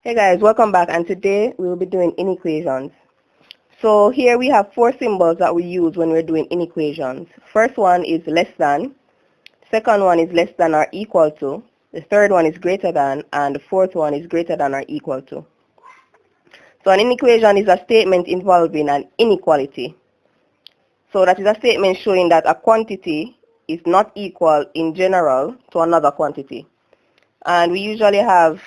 Hey guys, welcome back, and today we will be doing inequations. So here we have four symbols that we use when we're doing inequations. First one is less than, second one is less than or equal to, the third one is greater than, and the fourth one is greater than or equal to. So an inequation is a statement involving an inequality. So that is a statement showing that a quantity is not equal in general to another quantity. And we usually have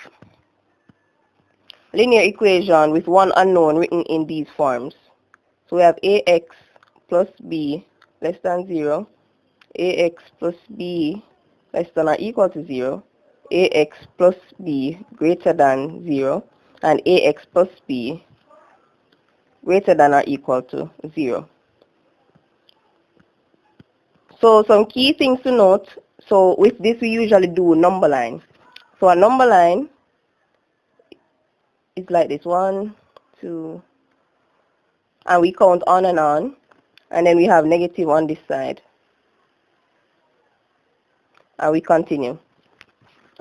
linear equation with one unknown written in these forms. So we have ax plus b less than 0, ax plus b less than or equal to 0, ax plus b greater than 0, and ax plus b greater than or equal to 0. So some key things to note. So with this we usually do number line. So a number line is like this, 1, 2, and we count on, and then we have negative on this side, and we continue.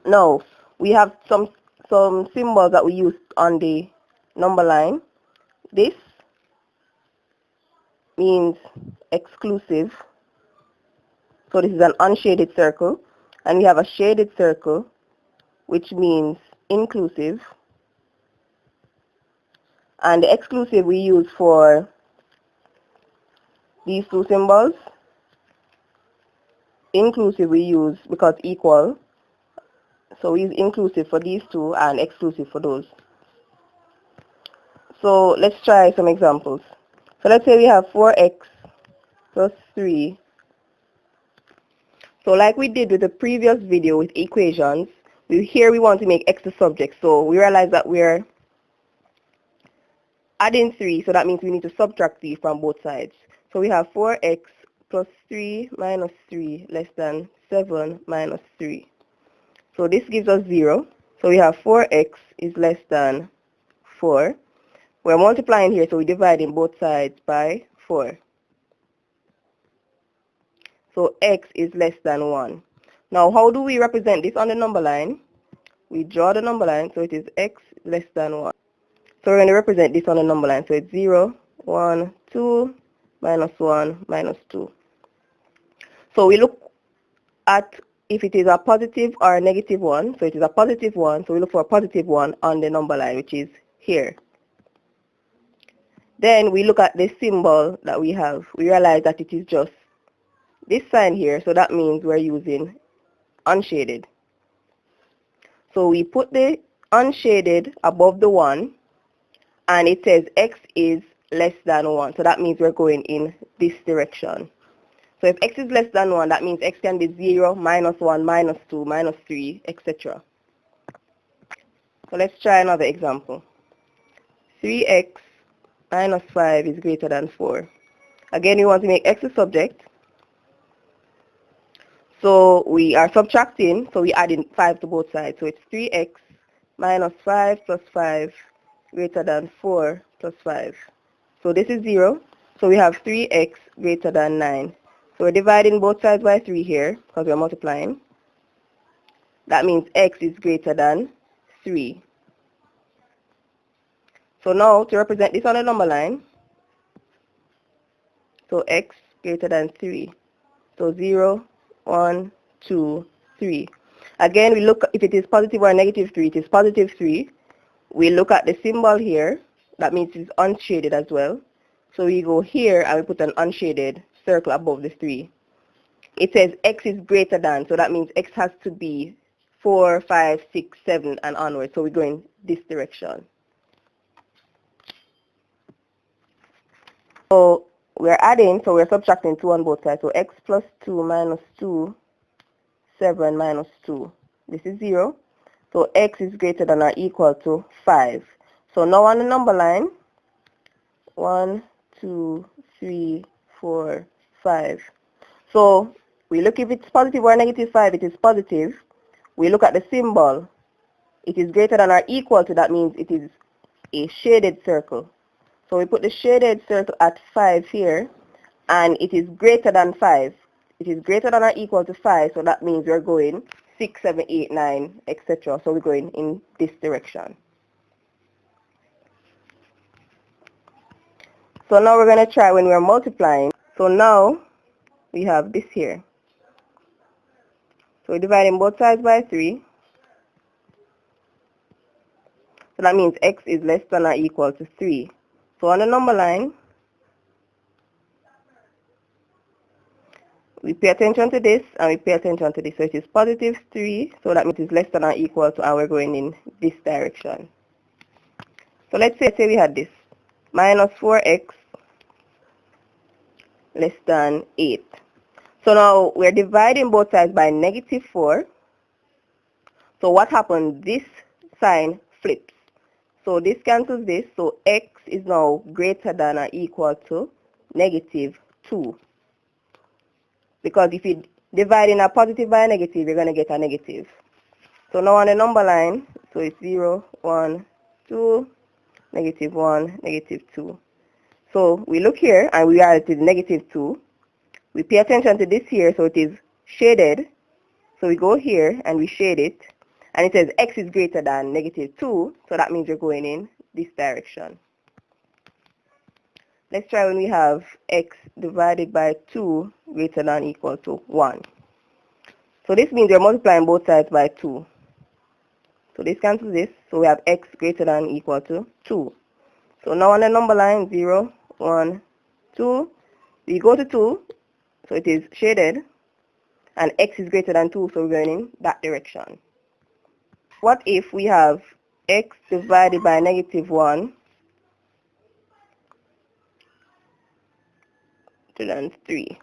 Now we have some symbols that we use on the number line. This means exclusive, so this is an unshaded circle, and we have a shaded circle which means inclusive, and the exclusive we use for these two symbols. Inclusive we use because equal, so we use inclusive for these two and exclusive for those. So let's try some examples. So let's say we have 4x plus 3. So like we did with the previous video with equations, here we want to make x the subject. So we realize that we're adding 3, so that means we need to subtract 3 from both sides. So we have 4x plus 3 minus 3 less than 7 minus 3. So this gives us 0. So we have 4x is less than 4. We're multiplying here, so we're dividing both sides by 4. So x is less than 1. Now how do we represent this on the number line? We draw the number line, so it is x less than 1. So we're going to represent this on the number line. So it's 0, 1, 2, minus 1, minus 2. So we look at if it is a positive or a negative 1. So it is a positive 1, so we look for a positive 1 on the number line, which is here. Then we look at the symbol that we have. We realize that it is just this sign here, so that means we're using unshaded. So we put the unshaded above the 1, and it says x is less than 1, so that means we're going in this direction. So if x is less than 1, that means x can be 0, minus 1, minus 2, minus 3, etc. So let's try another example. 3x minus 5 is greater than 4. Again, we want to make x a subject. So we are subtracting, so we add in 5 to both sides. So it's 3x minus 5 plus 5 greater than 4 plus 5. So this is 0. So we have 3x greater than 9. So we're dividing both sides by 3 here because we're multiplying. That means x is greater than 3. So now to represent this on the number line, so x greater than 3. So 0, 1, 2, 3. Again, we look if it is positive or negative 3. It is positive 3. We look at the symbol here. That means it's unshaded as well. So we go here and we put an unshaded circle above the 3. It says x is greater than, so that means x has to be 4, 5, 6, 7, and onward. So we go in this direction. So we're adding, so we're subtracting 2 on both sides. So x plus 2 minus 2, 7 minus 2. This is 0. So x is greater than or equal to 5. So now on the number line, 1, 2, 3, 4, 5. So we look if it's positive or negative 5. It is positive. We look at the symbol. It is greater than or equal to, that means it is a shaded circle. So we put the shaded circle at 5 here, and it is greater than 5. It is greater than or equal to 5, so that means we're going 6, 7, 8, 9, etc. So we're going in this direction. So now we're going to try when we're multiplying. So now we have this here. So we're dividing both sides by 3. So that means x is less than or equal to 3. So on the number line, we pay attention to this and we pay attention to this. So it is positive 3. So that means it's less than or equal to, and we're going in this direction. So let's say we had this. Minus 4x less than 8. So now we're dividing both sides by negative 4. So what happened? This sign flips. So this cancels this. So x is now greater than or equal to negative 2. Because if you divide in a positive by a negative, you're going to get a negative. So now on the number line, so it's 0, 1, 2, negative 1, negative 2. So we look here and we are at negative 2. We pay attention to this here, so it is shaded. So we go here and we shade it. And it says x is greater than negative 2, so that means you're going in this direction. Let's try when we have x divided by 2 greater than or equal to 1. So this means you're multiplying both sides by 2. So this cancels this, so we have x greater than or equal to 2. So now on the number line, 0, 1, 2, we go to 2, so it is shaded, and x is greater than 2, so we're going in that direction. What if we have x divided by negative 1 greater than 3?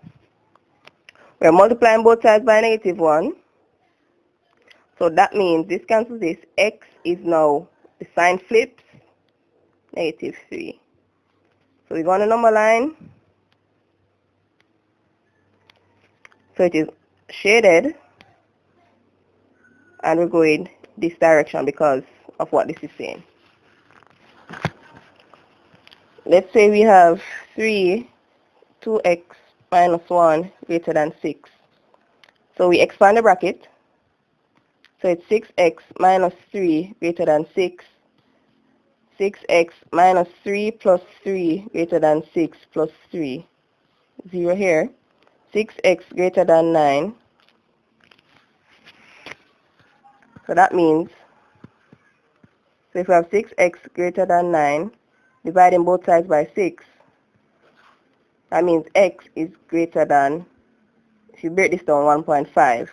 We're multiplying both sides by negative 1, so that means this cancels this. X is now, the sign flips, negative 3. So we go on the number line, so it is shaded, and we're going this direction because of what this is saying. Let's say we have 2x minus 1 greater than 6. So we expand the bracket. So it's 6x minus 3 greater than 6. 6x minus 3 plus 3 greater than 6 plus 3. 0 here. 6x greater than 9. So that means, so if we have 6x greater than 9, dividing both sides by 6, that means x is greater than, if you break this down, 1.5.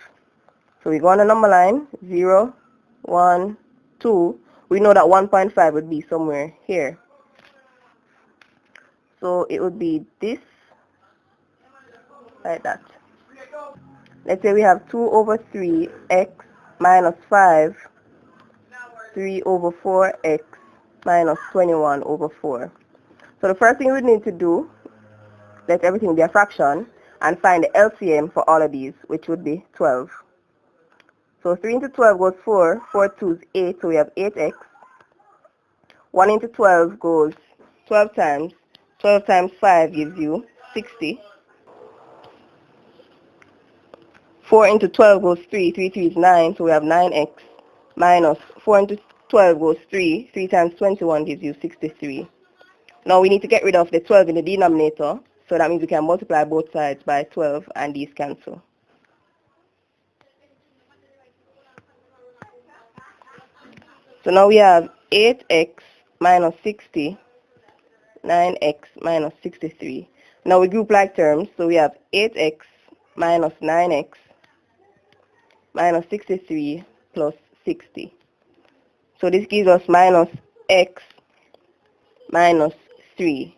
So we go on the number line, 0, 1, 2. We know that 1.5 would be somewhere here. So it would be this, like that. Let's say we have 2 over 3x minus 5, 3 over 4x minus 21 over 4. So the first thing we need to do, let everything be a fraction, and find the LCM for all of these, which would be 12. So 3 into 12 goes 4, 4 2 is 8, so we have 8x. 1 into 12 goes 12 times. 12 times 5 gives you 60. 4 into 12 goes 3, 3 3 is 9, so we have 9x minus 4 into 12 goes 3, 3 times 21 gives you 63. Now we need to get rid of the 12 in the denominator, so that means we can multiply both sides by 12 and these cancel. So now we have 8x minus 60, 9x minus 63. Now we group like terms, so we have 8x minus 9x minus 63 plus 60. So this gives us minus x minus 3.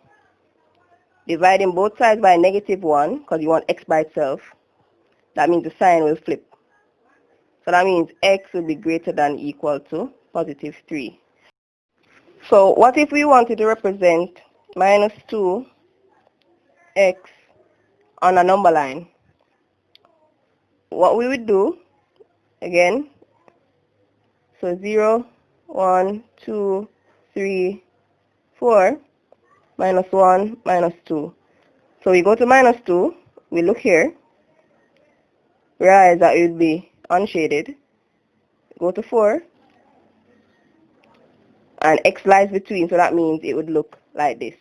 Dividing both sides by negative 1, because you want x by itself, that means the sign will flip. So that means x will be greater than or equal to positive 3. So what if we wanted to represent minus 2x on a number line? What we would do, again, so 0, 1, 2, 3, 4, minus 1, minus 2. So we go to minus 2, we look here, realize that it would be unshaded, go to 4, and x lies between, so that means it would look like this.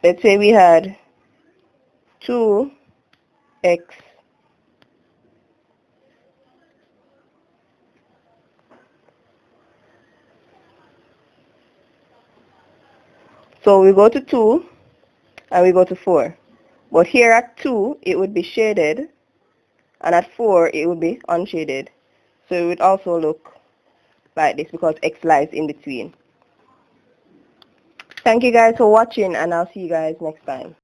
let's say we had 2x so we go to 2 and we go to 4. But here at 2, it would be shaded, and at 4, it would be unshaded. So it would also look like this because x lies in between. Thank you guys for watching, and I'll see you guys next time.